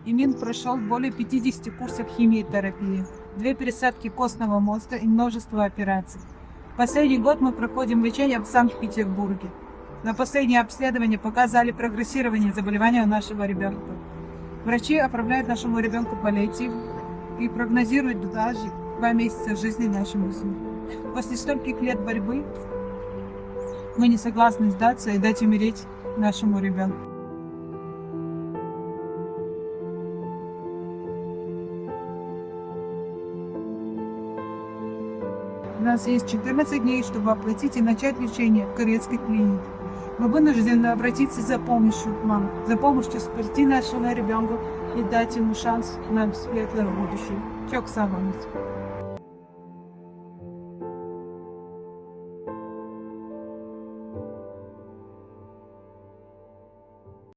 Эмин прошел более 50 курсов химиотерапии, 2 пересадки костного мозга и множество операций. Последний год мы проходим лечение в Санкт-Петербурге. На последнее обследование показали прогрессирование заболевания у нашего ребенка. Врачи оформляют нашему ребенку паллиатив и прогнозируют даже 2 месяца жизни нашему сыну. После стольких лет борьбы мы не согласны сдаться и дать умереть нашему ребенку. У нас есть 14 дней, чтобы оплатить и начать лечение в корейской клинике. Мы вынуждены обратиться за помощью к вам, за помощью спасти нашего ребенка и дать ему шанс на светлое будущее. Çok sağ olun.